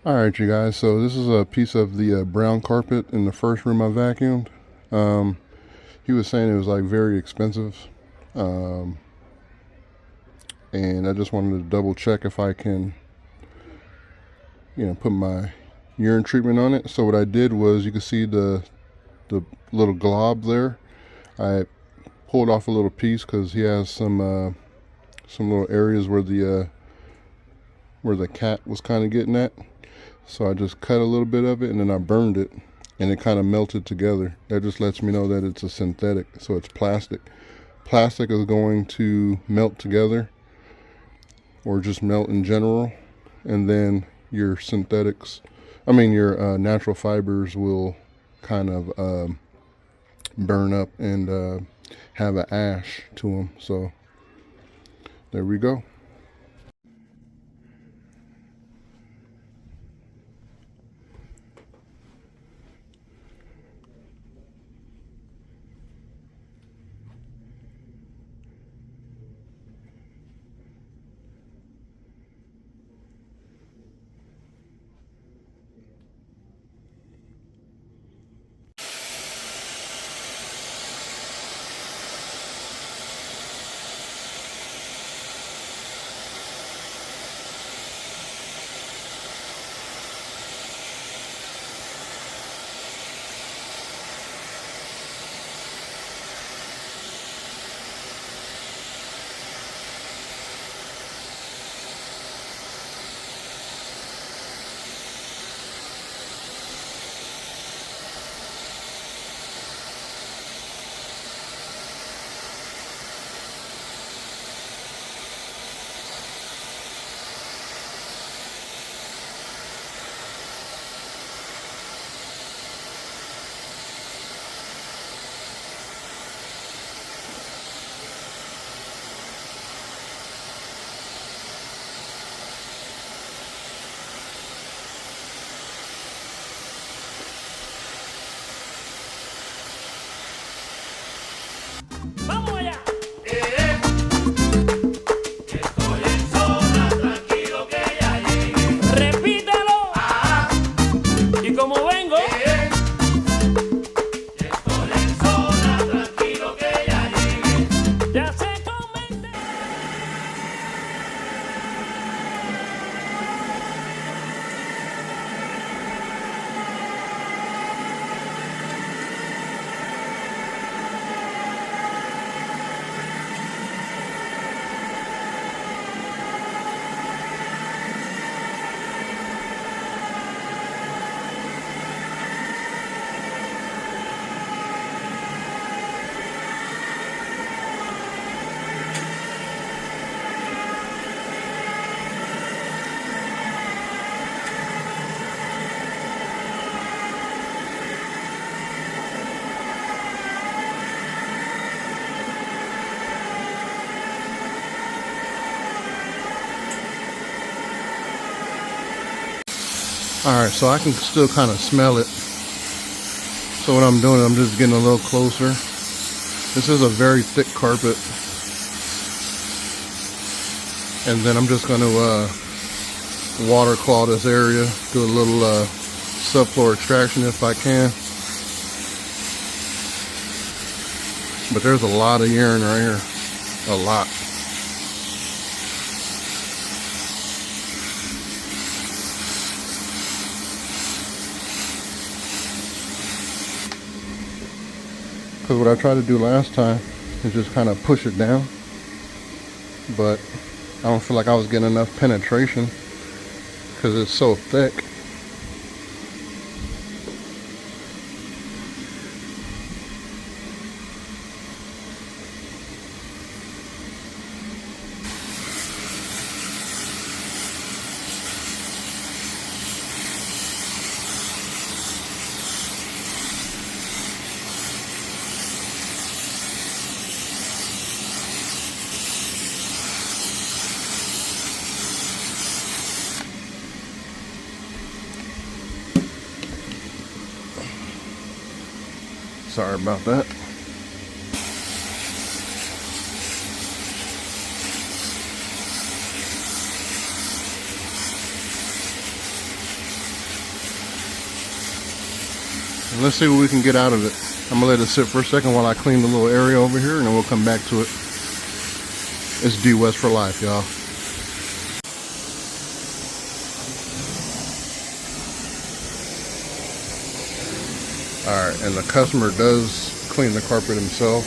Alright, you guys, so this is a piece of the brown carpet in the first room I vacuumed. Um, he was saying it was like very expensive, um, and I just wanted to double check if I can, put my urine treatment on it. So what I did was, you can see the little glob there. I pulled off a little piece because he has some little areas where the cat was kind of getting at. So I just cut a little bit of it and then I burned it and it kind of melted together. That just lets me know that it's a synthetic, so it's plastic. Plastic is going to melt together or just melt in general, and then your your natural fibers will kind of burn up and have an ash to them. So there we go. ¡Vamos allá! Estoy en zona, tranquilo que ya llegué. Repítelo. Y como vengo. Estoy en zona, tranquilo que ya llegué. Ya se comenté. Alright, so I can still kind of smell it. So what I'm doing, I'm just getting a little closer. This is a very thick carpet. And then I'm just going to water claw this area, do a little subfloor extraction if I can. But there's a lot of urine right here. A lot. Because what I tried to do last time is just kind of push it down, but I don't feel like I was getting enough penetration because it's so thick. Sorry about that. let's see what we can get out of it. I'm gonna let it sit for a second while I clean the little area over here, and then we'll come back to it. It's DWES for life, y'all. Alright, and the customer does clean the carpet himself.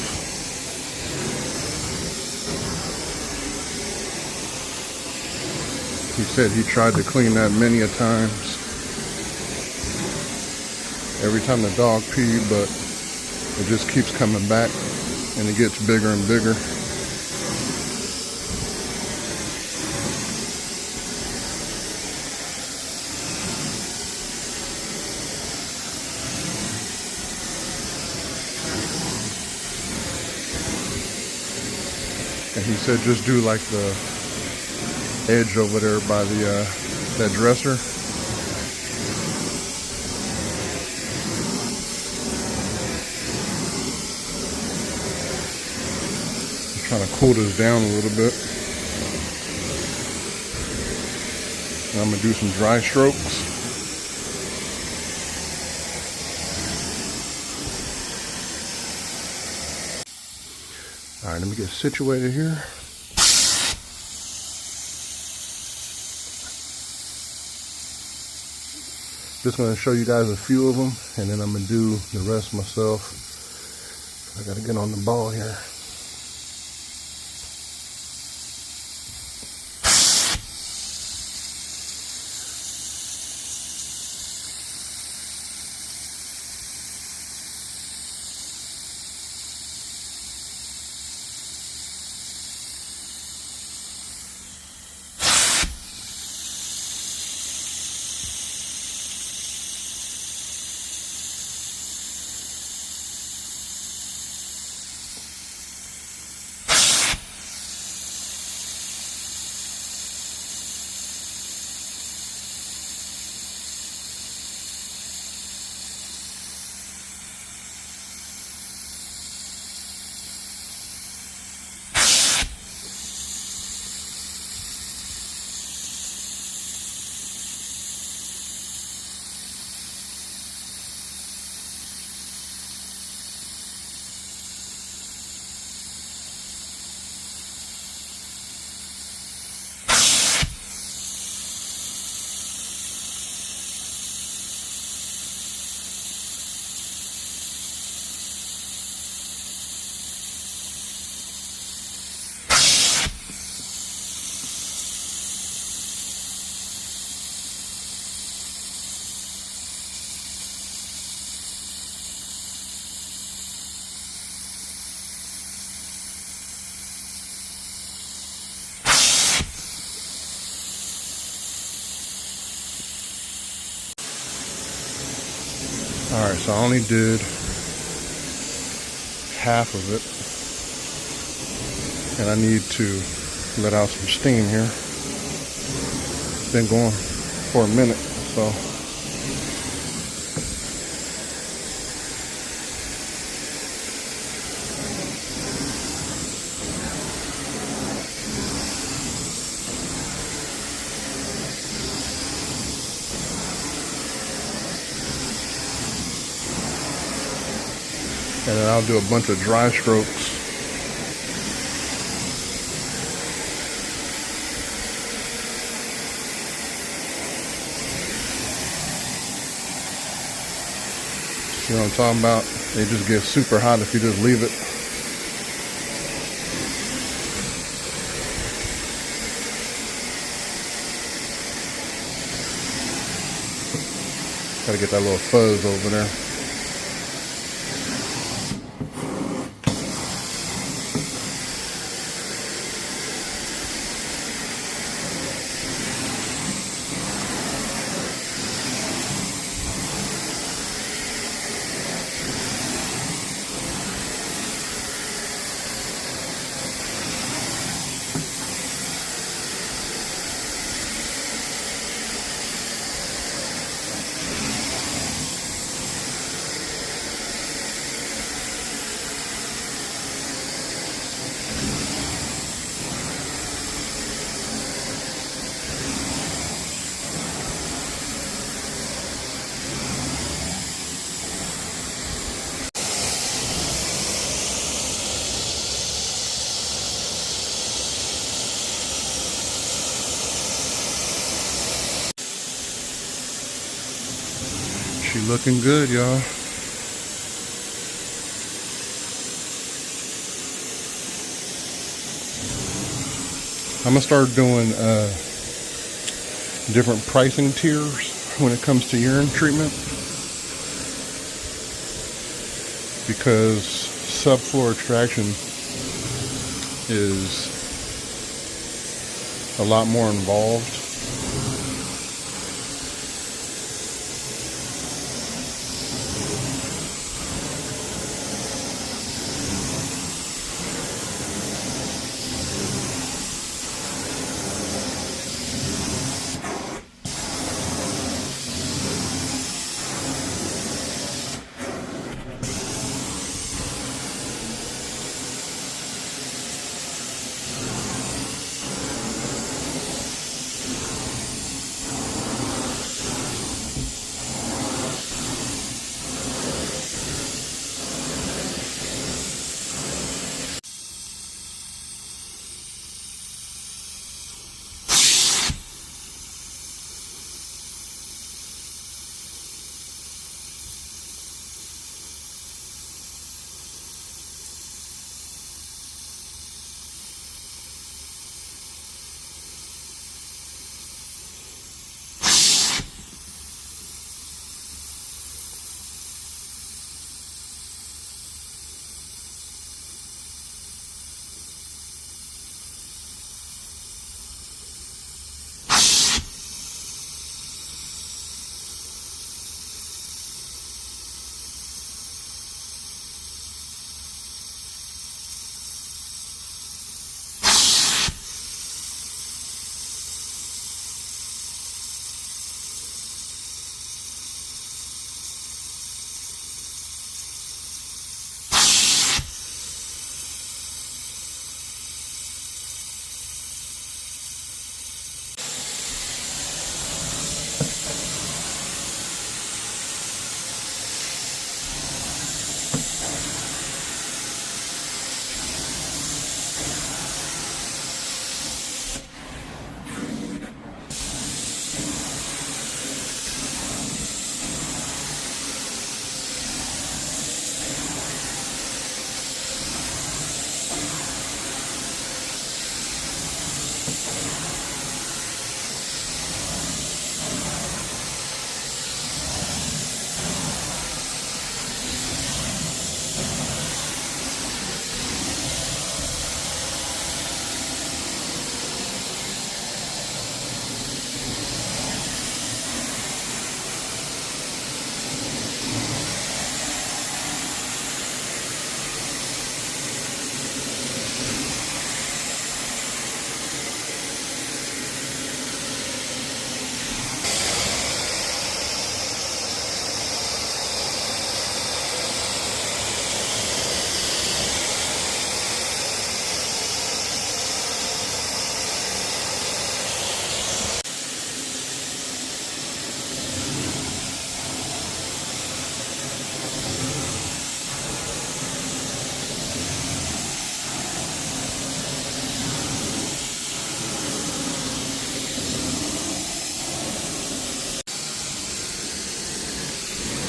He said he tried to clean that many a times. Every time the dog peed, but it just keeps coming back and it gets bigger and bigger. And he said just do like the edge over there by the that dresser. Just trying to cool this down a little bit. And I'm gonna do some dry strokes. All right, let me get situated here. Just gonna show you guys a few of them, and then I'm gonna do the rest myself. I gotta get on the ball here. Alright, so I only did half of it, and I need to let out some steam here. It's been going for a minute, so and then I'll do a bunch of dry strokes. You know what I'm talking about? They just get super hot if you just leave it. Gotta get that little fuzz over there. Looking good, y'all. I'm gonna start doing different pricing tiers when it comes to urine treatment, because subfloor extraction is a lot more involved.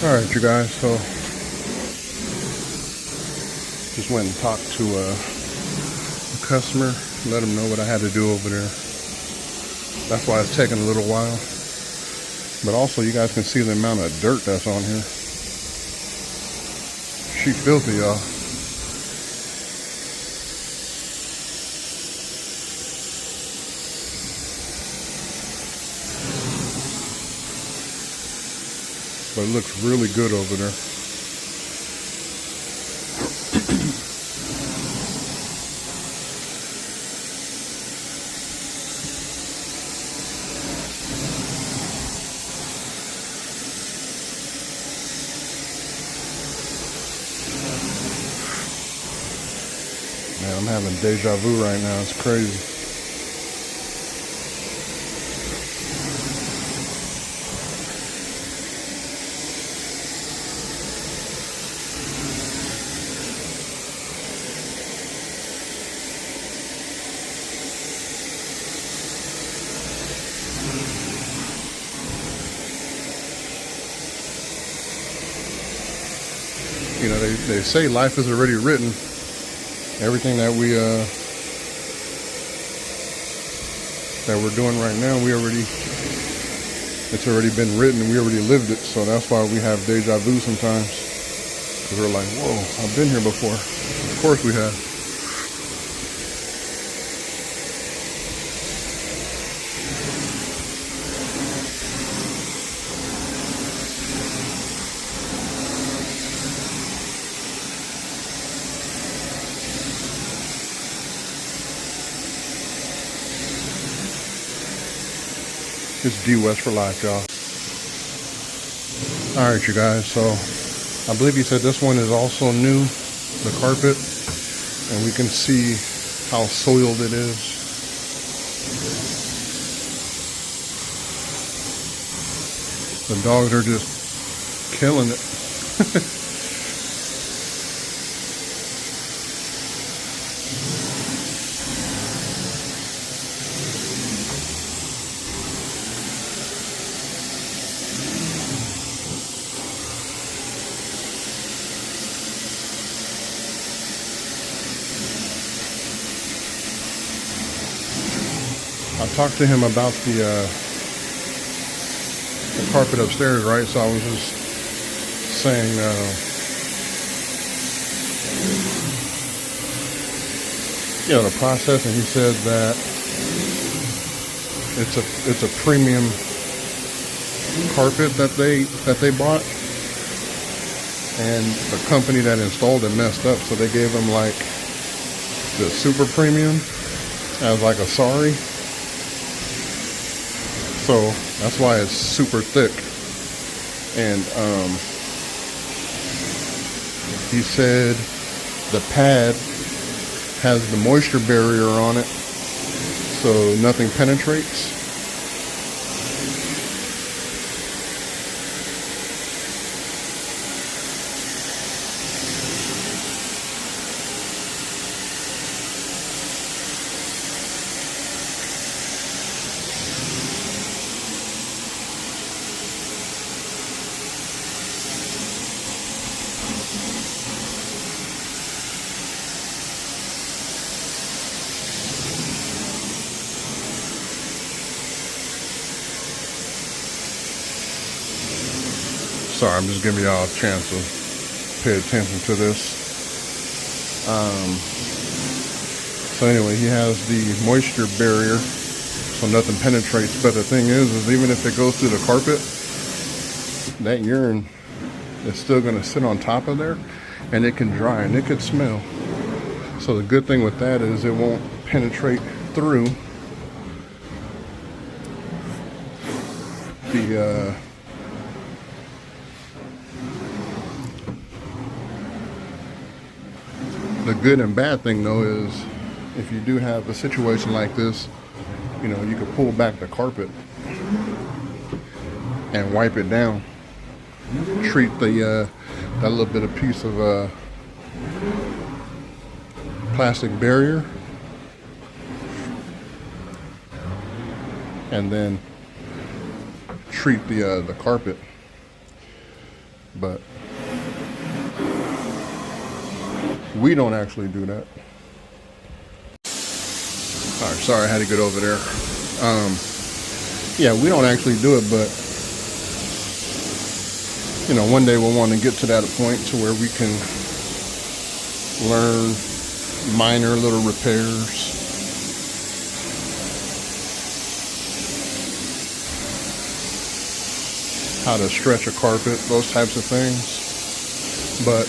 Alright, you guys, so just went and talked to a customer, let him know what I had to do over there. That's why it's taking a little while. But also, you guys can see the amount of dirt that's on here. She filthy, y'all. But it looks really good over there. Man, I'm having deja vu right now. It's crazy. they say life is already written. Everything that we're doing right now, it's already been written. We already lived it. So that's why we have deja vu sometimes. Because we're like, whoa, I've been here before. Of course we have. It's DWES for life, y'all. Alright, you guys, so I believe he said this one is also new, the carpet, and we can see how soiled it is. The dogs are just killing it. I talked to him about the carpet upstairs, right? So I was just saying, the process, and he said that it's a premium carpet that they bought, and the company that installed it messed up, so they gave him like the super premium as like a sorry. So that's why it's super thick. And he said the pad has the moisture barrier on it, so nothing penetrates. Sorry, I'm just giving y'all a chance to pay attention to this. So anyway, he has the moisture barrier, so nothing penetrates. But the thing is even if it goes through the carpet, that urine is still going to sit on top of there, and it can dry and it could smell. So the good thing with that is it won't penetrate through the good and bad thing though is if you do have a situation like this, you can pull back the carpet and wipe it down. Treat that little bit of piece of plastic barrier, and then treat the carpet. But we don't actually do that. All right, sorry, I had to get over there. Yeah, we don't actually do it, but one day we'll want to get to that point to where we can learn minor little repairs. How to stretch a carpet, those types of things. But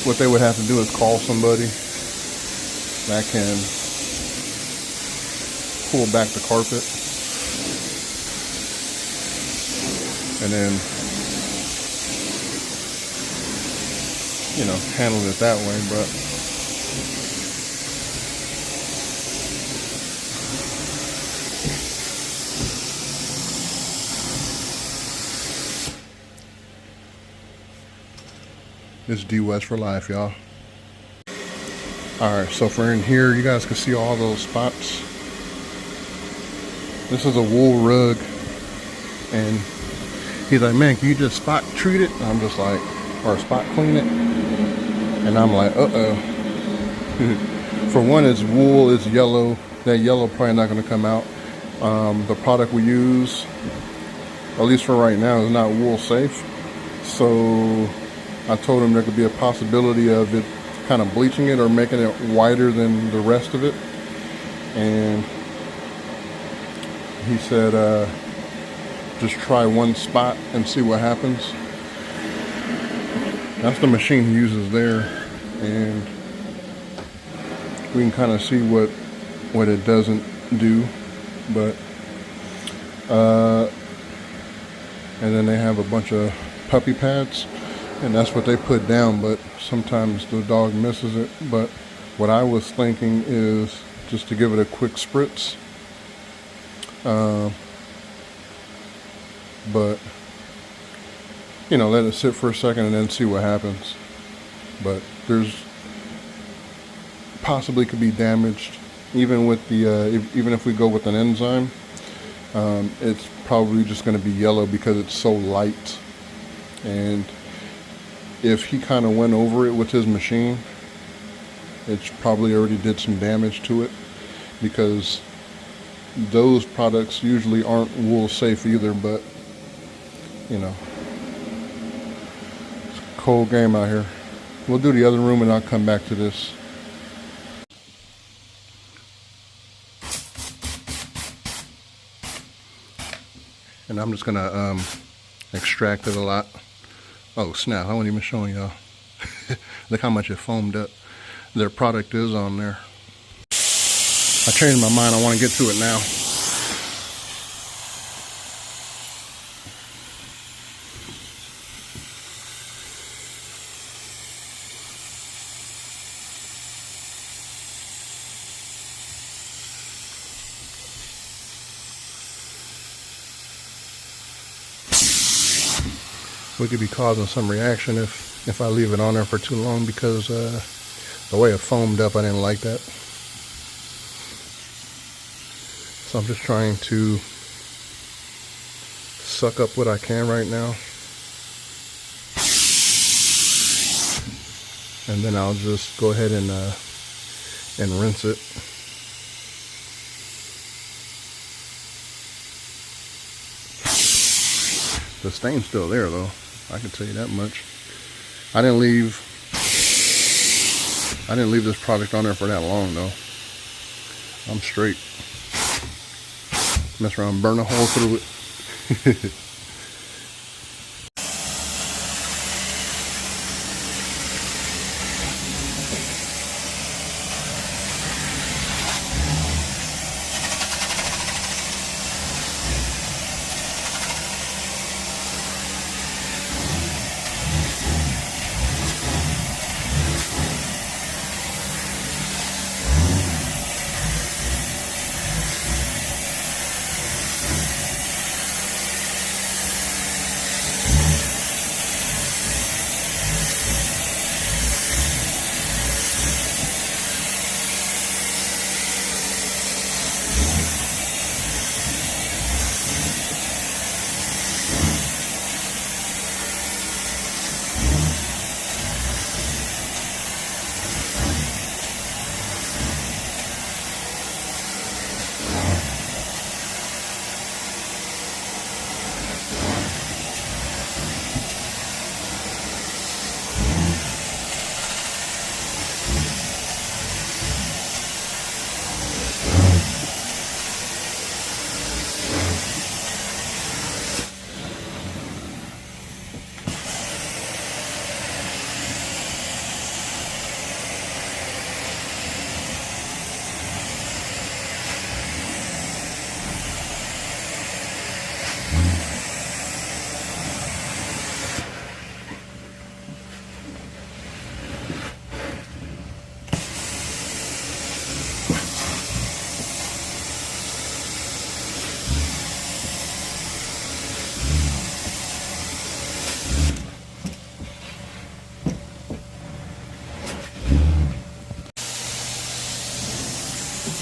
what they would have to do is call somebody that can pull back the carpet and then handle it that way. But it's DWES for life, y'all. Alright, so for in here, you guys can see all those spots. This is a wool rug, and He's like, man, can you just spot treat it? And I'm just like, or spot clean it. And I'm like, uh-oh. For one, it's wool, it's yellow. That yellow probably not going to come out. The product we use, at least for right now, is not wool safe. So I told him there could be a possibility of it kind of bleaching it or making it whiter than the rest of it. And he said, just try one spot and see what happens. That's the machine he uses there, and we can kind of see what it doesn't do. But and then they have a bunch of puppy pads, and that's what they put down, but sometimes the dog misses it. But what I was thinking is just to give it a quick spritz, but you know, let it sit for a second and then see what happens. But there's possibly could be damaged even with the even if we go with an enzyme. It's probably just going to be yellow because it's so light. And if he kind of went over it with his machine, it's probably already did some damage to it, because those products usually aren't wool safe either. But you know, it's a cold game out here. We'll do the other room and I'll come back to this. And I'm just gonna extract it a lot. Oh snap, I wasn't even showing y'all. Look how much it foamed up. Their product is on there. I changed my mind, I wanna get to it now. We could be causing some reaction if I leave it on there for too long, because the way it foamed up, I didn't like that. So I'm just trying to suck up what I can right now. And then I'll just go ahead and rinse it. The stain's still there though, I can tell you that much. I didn't leave this product on there for that long though. I'm straight. Mess around, burn a hole through it.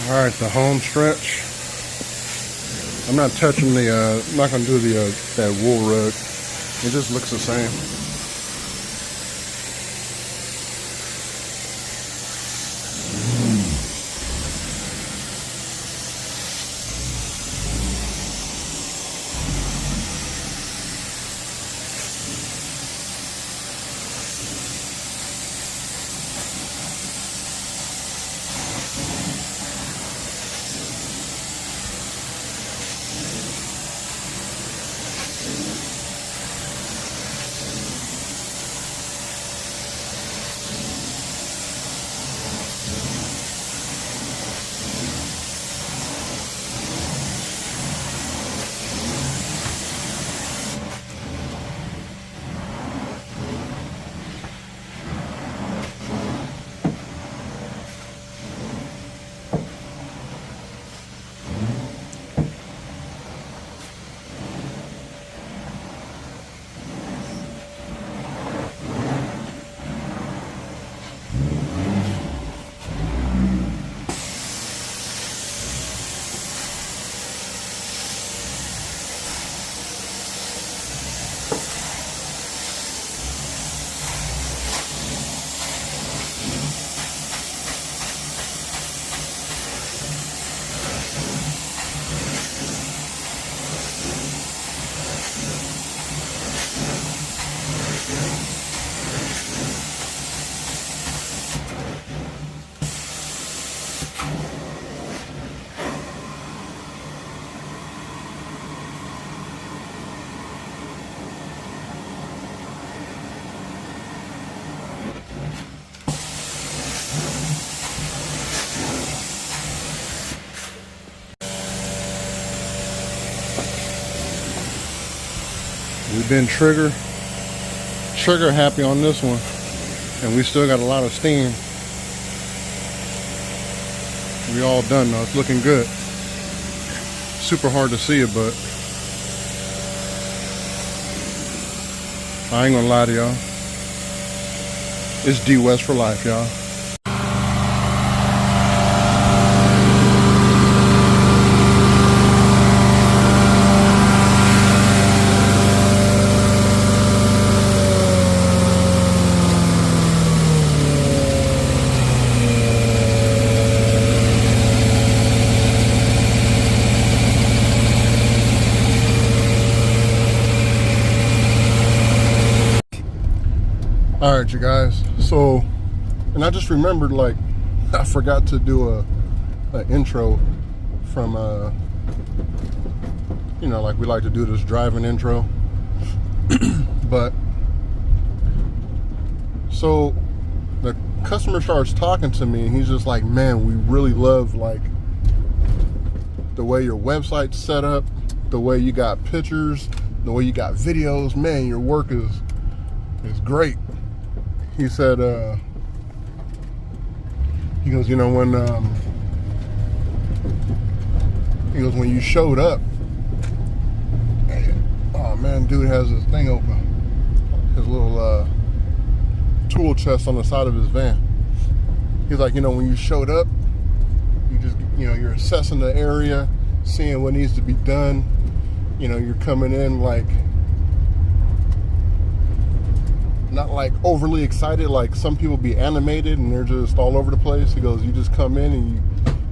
All right, the home stretch. I'm not touching the, I'm not gonna do the that wool rug. It just looks the same. We've been trigger happy on this one, and we still got a lot of steam. We all done though. It's looking good. Super hard to see it, but I ain't gonna lie to y'all. It's DWES for life, y'all. All right, you guys. So, and I just remembered, like, I forgot to do a intro from, you know, like we like to do this driving intro. But, so the customer starts talking to me, and he's just like, man, we really love, like, the way your website's set up, the way you got pictures, the way you got videos. Man, your work is great. He said, he goes, you know, when you showed up, oh man, dude has his thing open, his little tool chest on the side of his van. He's like, you know, when you showed up, you just, you know, you're assessing the area, seeing what needs to be done. You know, you're coming in like, not like overly excited, like some people be animated and they're just all over the place. He goes, you just come in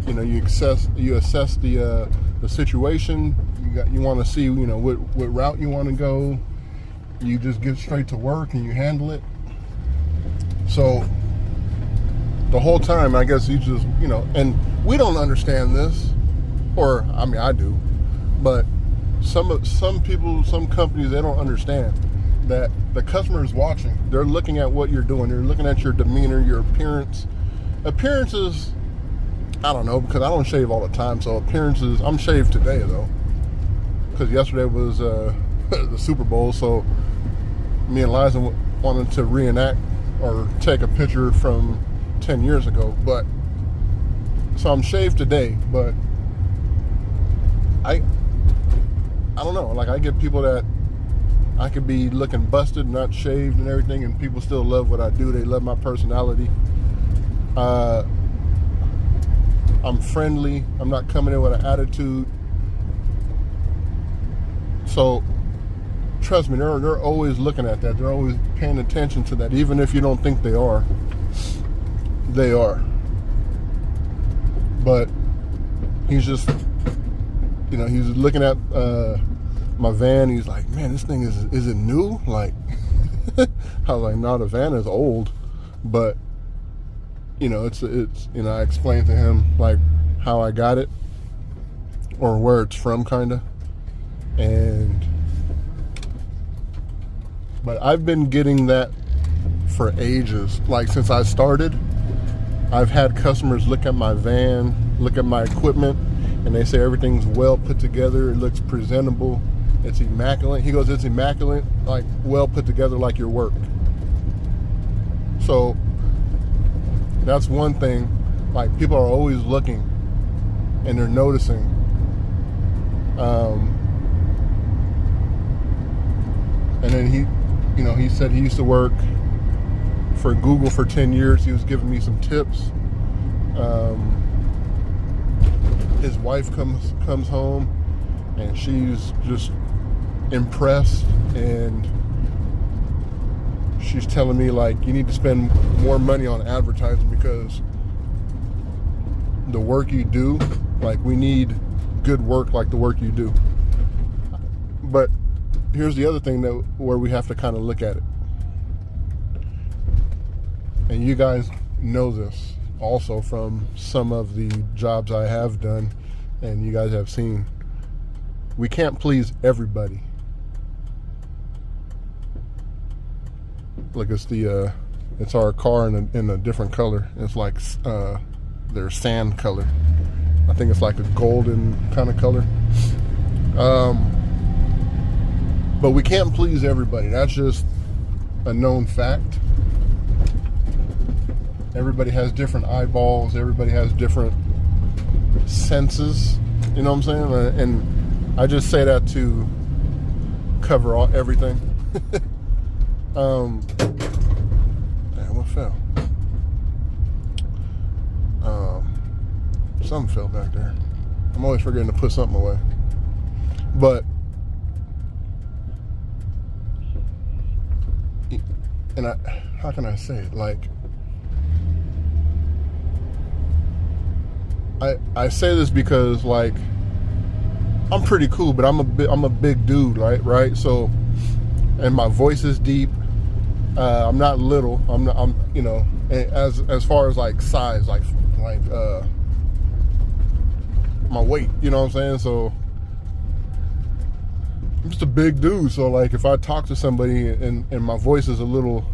and you assess the situation. You want to see, you know, what route you want to go. You just get straight to work and you handle it. So the whole time, I guess you just, you know, and we don't understand this, or I mean I do, but some people, some companies, they don't understand that the customer is watching. They're looking at what you're doing. They're looking at your demeanor, your appearance. Appearances, I don't know, because I don't shave all the time, so appearances, I'm shaved today though, because yesterday was the Super Bowl, so me and Liza wanted to reenact or take a picture from 10 years ago, but so I'm shaved today, but I don't know, like I get people that I could be looking busted, not shaved and everything, and people still love what I do. They love my personality. I'm friendly. I'm not coming in with an attitude. So trust me, they're always looking at that. They're always paying attention to that, even if you don't think they are. They are. But he's just, you know, he's looking at my van. He's like, man, this thing is it new? Like, I was like, no, the van is old, but you know, it's you know, I explained to him like how I got it or where it's from, kind of. But I've been getting that for ages. Like, since I started, I've had customers look at my van, look at my equipment, and they say everything's well put together. It looks presentable. It's immaculate. He goes, it's immaculate, like well put together, like your work. So that's one thing. Like, people are always looking and they're noticing. And then he said he used to work for Google for 10 years. He was giving me some tips. His wife comes home and she's just impressed, and she's telling me, like, you need to spend more money on advertising because the work you do, like, we need good work like the work you do. But here's the other thing where we have to kind of look at it. And you guys know this also from some of the jobs I have done and you guys have seen. We can't please everybody. Look, it's our car in a different color. It's like their sand color. I think it's like a golden kind of color. But we can't please everybody. That's just a known fact. Everybody has different eyeballs. Everybody has different senses. You know what I'm saying? And I just say that to cover everything. Damn, what fell? Something fell back there. I'm always forgetting to put something away. But, and how can I say it? Like, I say this because, like, I'm pretty cool, but I'm a big dude, right? So, and my voice is deep. I'm not little. I'm you know, as far as like size, like my weight, you know what I'm saying? So I'm just a big dude. So, like, if I talk to somebody and my voice is a little,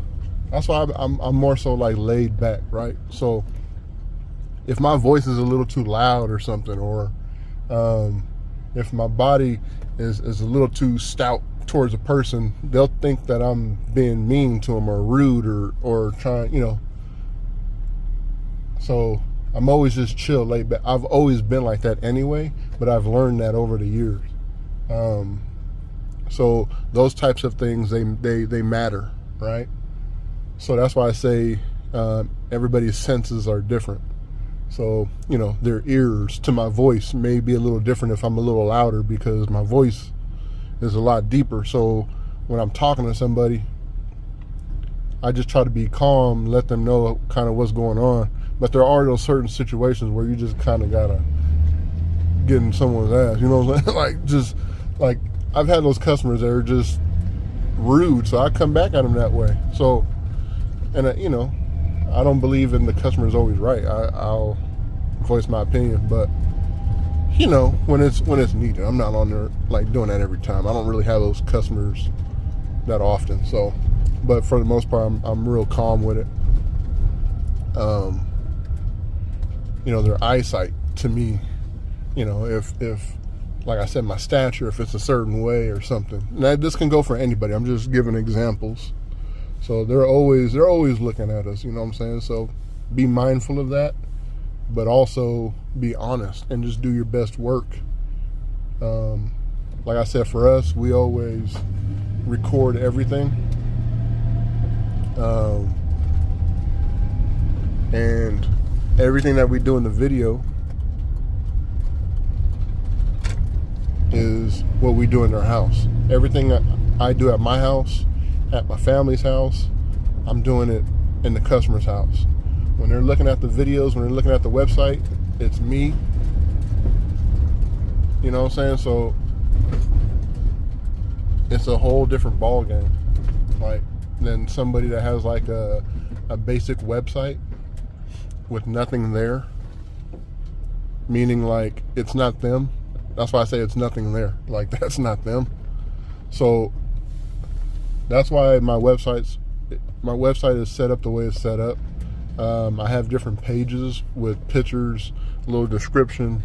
that's why I'm more so like laid back, right? So if my voice is a little too loud or something, or if my body is a little too stout towards a person, they'll think that I'm being mean to them or rude or trying, you know. So I'm always just chill, laid back. I've always been like that anyway, but I've learned that over the years. So those types of things, they matter, right? So that's why I say everybody's senses are different. So, you know, their ears to my voice may be a little different if I'm a little louder, because my voice is a lot deeper. So when I'm talking to somebody, I just try to be calm, let them know kind of what's going on. But there are those certain situations where you just kind of gotta get in someone's ass, you know what I'm saying? Like, just, like, I've had those customers that are just rude, so I come back at them that way. So, and you know, I don't believe in the customer's always right. I'll voice my opinion, but you know, when it's needed. I'm not on there like doing that every time. I don't really have those customers that often. So, but for the most part, I'm real calm with it. You know, their eyesight to me, you know, if like I said, my stature, if it's a certain way or something. Now, this can go for anybody. I'm just giving examples. So they're always looking at us, you know what I'm saying? So be mindful of that, but also be honest and just do your best work. Like I said, for us, we always record everything. And everything that we do in the video is what we do in our house. Everything I do at my house, at my family's house, I'm doing it in the customer's house. When they're looking at the videos, when they're looking at the website, it's me. You know what I'm saying? So it's a whole different ball game, like, than somebody that has like a basic website with nothing there, meaning like it's not them. That's why I say it's nothing there. Like, that's not them. So that's why my website is set up the way it's set up. I have different pages with pictures, a little description,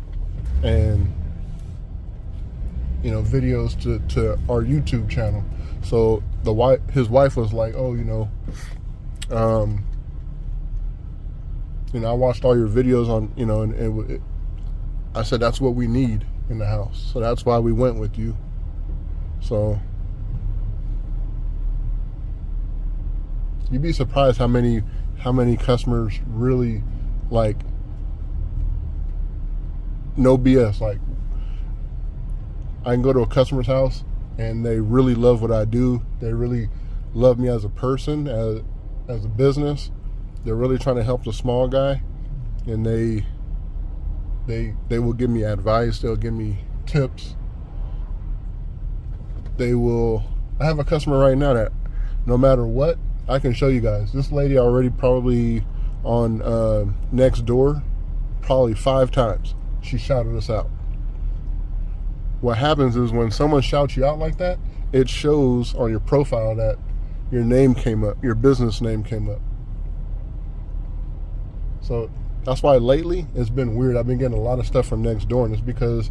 and videos to our YouTube channel. So his wife was like, oh, I watched all your videos on, and I said that's what we need in the house. So that's why we went with you. So you'd be surprised how many customers really, like, no BS. Like, I can go to a customer's house and they really love what I do. They really love me as a person, as a business. They're really trying to help the small guy, and they will give me advice. They'll give me tips. I have a customer right now that no matter what, I can show you guys. This lady already probably on Nextdoor, probably 5 times. She shouted us out. What happens is when someone shouts you out like that, it shows on your profile that your name came up, your business name came up. So that's why lately it's been weird. I've been getting a lot of stuff from Nextdoor, and it's because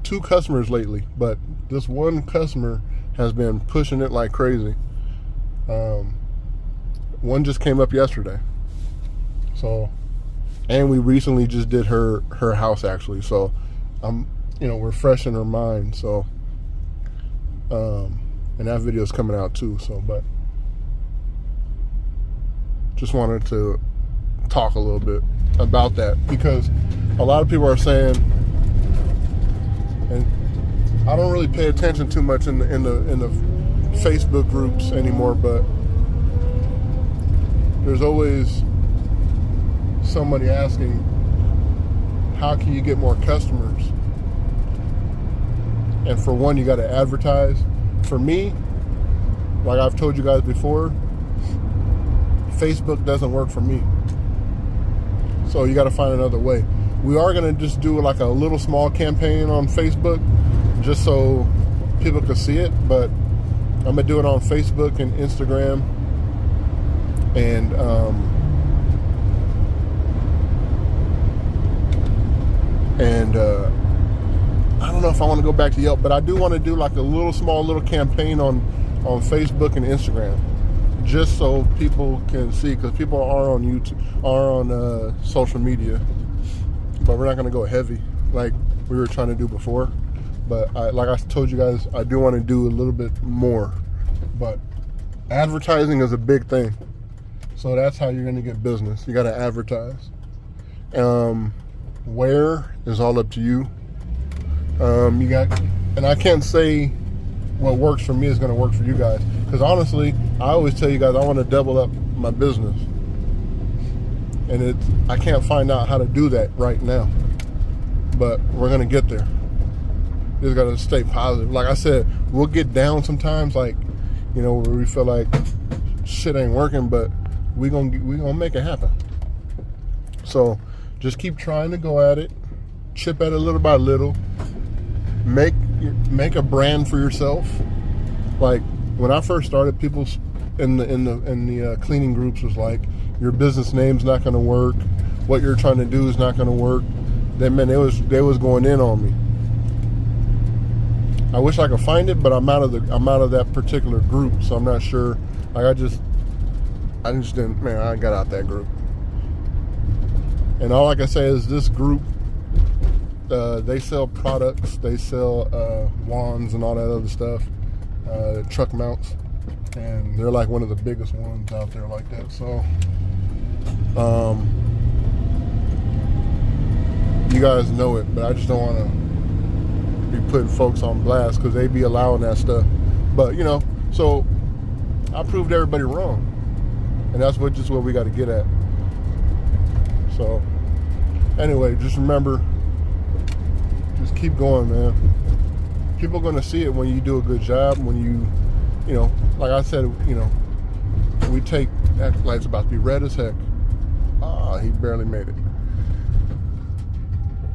2 customers lately, but this one customer has been pushing it like crazy. One just came up yesterday. So, and we recently just did her house actually. So we're fresh in her mind. So, and that video is coming out too. So, but just wanted to talk a little bit about that, because a lot of people are saying, and I don't really pay attention too much in the Facebook groups anymore, but there's always somebody asking, how can you get more customers? And for one, you got to advertise. For me, like I've told you guys before, Facebook doesn't work for me. So you got to find another way. We are going to just do like a little small campaign on Facebook just so people can see it, but I'm going to do it on Facebook and Instagram, and I don't know if I want to go back to Yelp, but I do want to do like a small campaign on Facebook and Instagram, just so people can see, because people are on YouTube, are on social media, but we're not going to go heavy like we were trying to do before. But like I told you guys, I do want to do a little bit more, but advertising is a big thing. So that's how you're going to get business. You got to advertise. Where is all up to you. And I can't say what works for me is going to work for you guys, because honestly, I always tell you guys I want to double up my business, and I can't find out how to do that right now, but we're going to get there. Just got to stay positive. Like I said, we'll get down sometimes, like, where we feel like shit ain't working, but we gonna make it happen. So just keep trying to go at it, chip at it little by little, make a brand for yourself. Like when I first started, people in the cleaning groups was like, your business name's not going to work, what you're trying to do is not going to work. They was going in on me. I wish I could find it, but I'm out of that particular group, so I'm not sure. Like I just didn't, man, I got out that group. And all I can say is this group, they sell products, they sell wands and all that other stuff, truck mounts, and they're like one of the biggest ones out there like that. So you guys know it, but I just don't want to be putting folks on blast, because they be allowing that stuff. But you know, so I proved everybody wrong, and that's what we got to get at. So anyway, just remember, just keep going, man. People are gonna see it when you do a good job. When you know, like I said, you know, we take that light's about to be red as heck. Ah, he barely made it.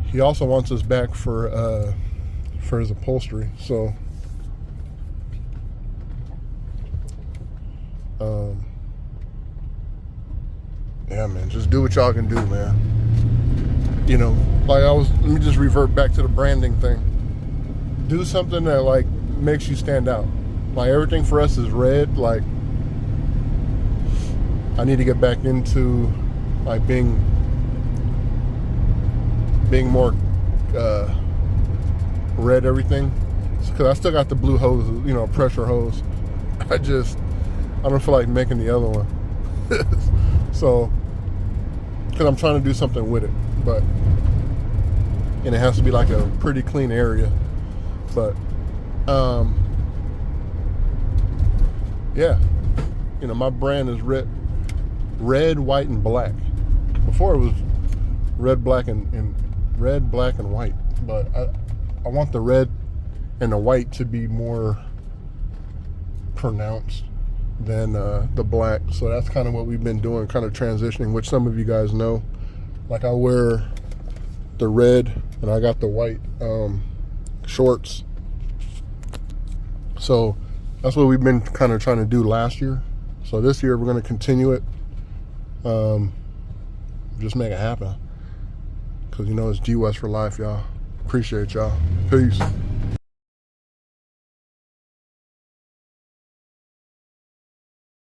He also wants us back for his upholstery. So, yeah, man, just do what y'all can do, man. You know, like let me just revert back to the branding thing. Do something that like makes you stand out. Like everything for us is red. Like I need to get back into like being more red everything, because I still got the blue hose, you know, pressure hose. I don't feel like making the other one. So, because I'm trying to do something with it, and it has to be like a pretty clean area. But yeah, you know, my brand is red, white, and black. Before it was red, black, and red, black, and white. But I want the red and the white to be more pronounced than the black. So that's kind of what we've been doing, kind of transitioning, which some of you guys know. Like I wear the red and I got the white shorts. So that's what we've been kind of trying to do last year. So this year we're going to continue it. Just make it happen. Because, you know, it's DWES for life, y'all. Appreciate y'all. Peace.